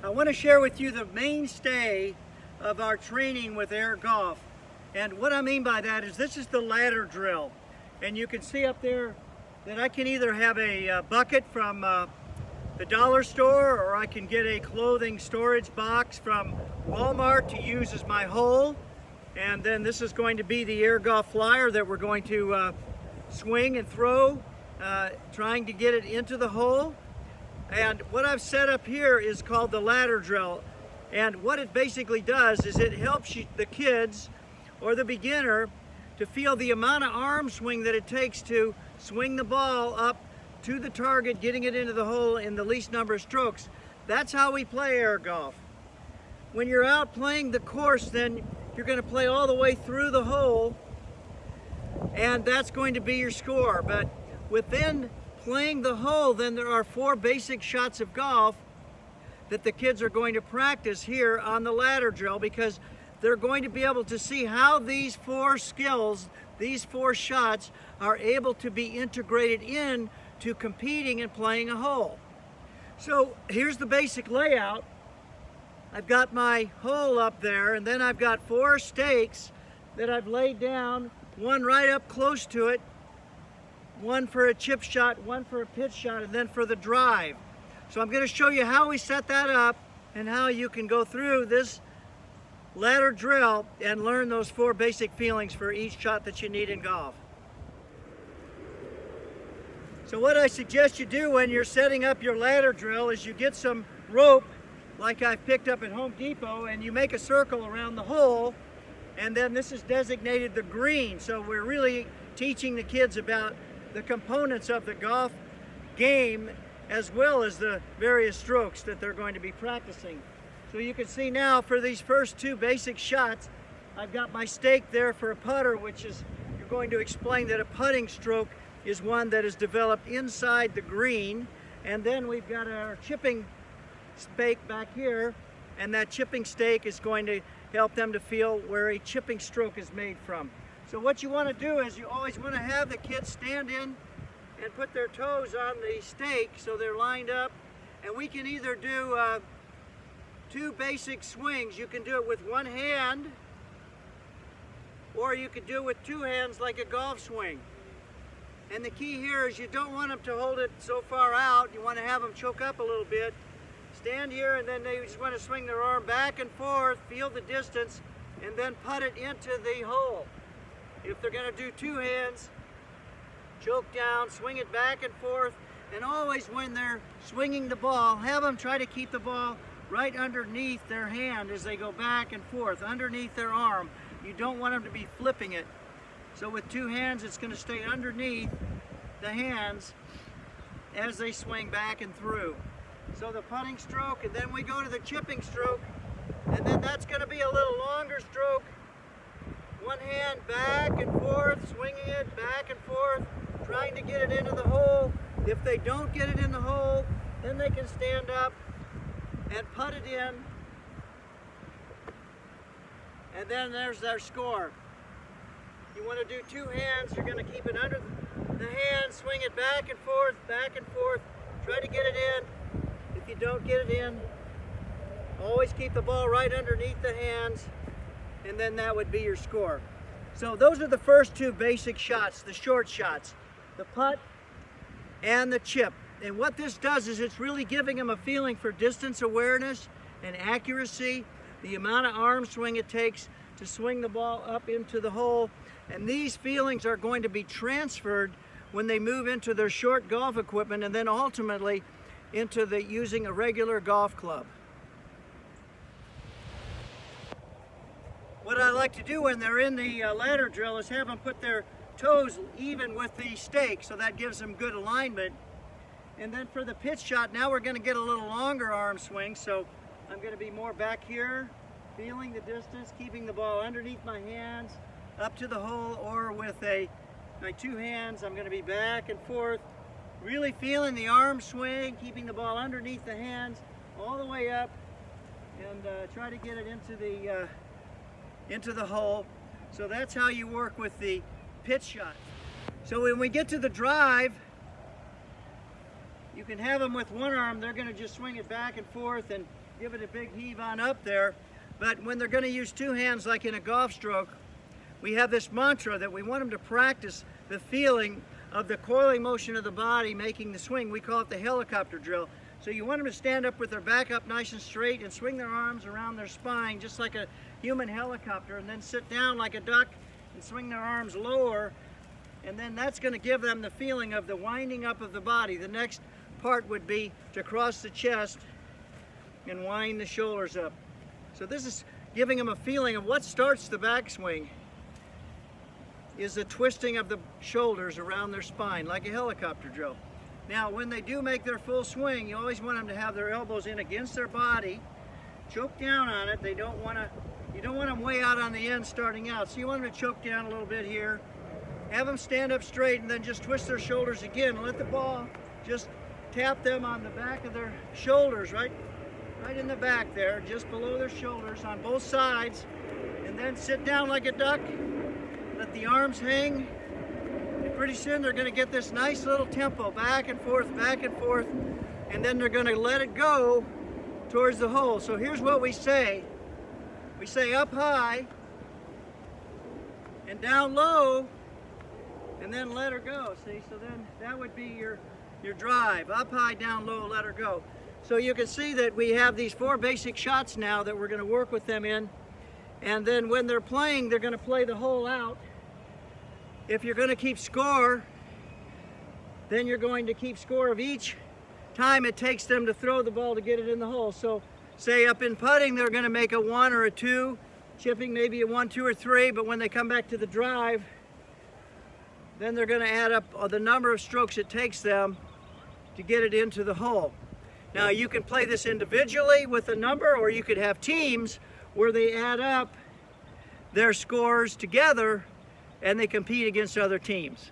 I want to share with you the mainstay of our training with air golf. And what I mean by that is this is the ladder drill. And you can see up there that I can either have a bucket from the dollar store, or I can get a clothing storage box from Walmart to use as my hole. And then this is going to be the air golf flyer that we're going to swing and throw, trying to get it into the hole. And what I've set up here is called the ladder drill. And what it basically does is it helps the kids or the beginner to feel the amount of arm swing that it takes to swing the ball up to the target, getting it into the hole in the least number of strokes. That's how we play air golf. When you're out playing the course, then you're going to play all the way through the hole, and that's going to be your score. But within playing the hole, then there are 4 basic shots of golf that the kids are going to practice here on the ladder drill, because they're going to be able to see how these 4 skills, these 4 shots, are able to be integrated in to competing and playing a hole. So here's the basic layout. I've got my hole up there, and then I've got 4 stakes that I've laid down, one right up close to it, one for a chip shot, one for a pitch shot, and then for the drive. So I'm going to show you how we set that up and how you can go through this ladder drill and learn those 4 basic feelings for each shot that you need in golf. So what I suggest you do when you're setting up your ladder drill is you get some rope like I've picked up at Home Depot, and you make a circle around the hole, and then this is designated the green. So we're really teaching the kids about the components of the golf game as well as the various strokes that they're going to be practicing. So you can see now for these first 2 basic shots, I've got my stake there for a putter, which is, you're going to explain that a putting stroke is one that is developed inside the green. And then we've got our chipping stake back here, and that chipping stake is going to help them to feel where a chipping stroke is made from. So what you want to do is you always want to have the kids stand in and put their toes on the stake so they're lined up. And we can either do 2 basic swings. You can do it with 1 hand, or you could do it with 2 hands like a golf swing. And the key here is you don't want them to hold it so far out. You want to have them choke up a little bit. Stand here, and then they just want to swing their arm back and forth, feel the distance, and then putt it into the hole. If they're going to do 2 hands, choke down, swing it back and forth, and always when they're swinging the ball, have them try to keep the ball right underneath their hand as they go back and forth, underneath their arm. You don't want them to be flipping it. So with 2 hands, it's going to stay underneath the hands as they swing back and through. So the putting stroke, and then we go to the chipping stroke, and then that's going to be a little longer stroke. 1 hand back and forth, swinging it back and forth, trying to get it into the hole. If they don't get it in the hole, then they can stand up and putt it in, and then there's their score. You want to do 2 hands, you're going to keep it under the hand, swing it back and forth, try to get it in. If you don't get it in, always keep the ball right underneath the hands, and then that would be your score. So those are the first 2 basic shots, the short shots, the putt and the chip. And what this does is it's really giving them a feeling for distance awareness and accuracy, the amount of arm swing it takes to swing the ball up into the hole. And these feelings are going to be transferred when they move into their short golf equipment, and then ultimately into using a regular golf club. What I like to do when they're in the ladder drill is have them put their toes even with the stake, so that gives them good alignment. And then for the pitch shot, now we're going to get a little longer arm swing, so I'm going to be more back here, feeling the distance, keeping the ball underneath my hands, up to the hole, or with my 2 hands, I'm going to be back and forth, really feeling the arm swing, keeping the ball underneath the hands, all the way up, and try to get it into the hole. So that's how you work with the pitch shot. So when we get to the drive, You can have them with one arm, they're going to just swing it back and forth and give it a big heave on up there. But when they're going to use two hands like in a golf stroke, we have this mantra that we want them to practice the feeling of the coiling motion of the body making the swing. We call it the helicopter drill. So you want them to stand up with their back up nice and straight and swing their arms around their spine just like a human helicopter, and then sit down like a duck and swing their arms lower, and then that's going to give them the feeling of the winding up of the body. The next part would be to cross the chest and wind the shoulders up. So this is giving them a feeling of what starts the backswing is the twisting of the shoulders around their spine like a helicopter drill. Now when they do make their full swing, you always want them to have their elbows in against their body, choke down on it. You don't want them way out on the end starting out, so you want them to choke down a little bit here. Have them stand up straight and then just twist their shoulders again and let the ball just tap them on the back of their shoulders, right in the back there, just below their shoulders on both sides, and then sit down like a duck, let the arms hang, and pretty soon they're going to get this nice little tempo back and forth, and then they're going to let it go towards the hole. So here's what we say. We say up high and down low, and then let her go. See, so then that would be your drive. Up high, down low, let her go. So you can see that we have these 4 basic shots now that we're going to work with them in. And then when they're playing, they're going to play the hole out. If you're going to keep score, then you're going to keep score of each time it takes them to throw the ball to get it in the hole. So say up in putting, they're going to make a 1 or a 2, chipping maybe a 1, 2, or 3, but when they come back to the drive, then they're going to add up the number of strokes it takes them to get it into the hole. Now you can play this individually with a number, or you could have teams where they add up their scores together and they compete against other teams.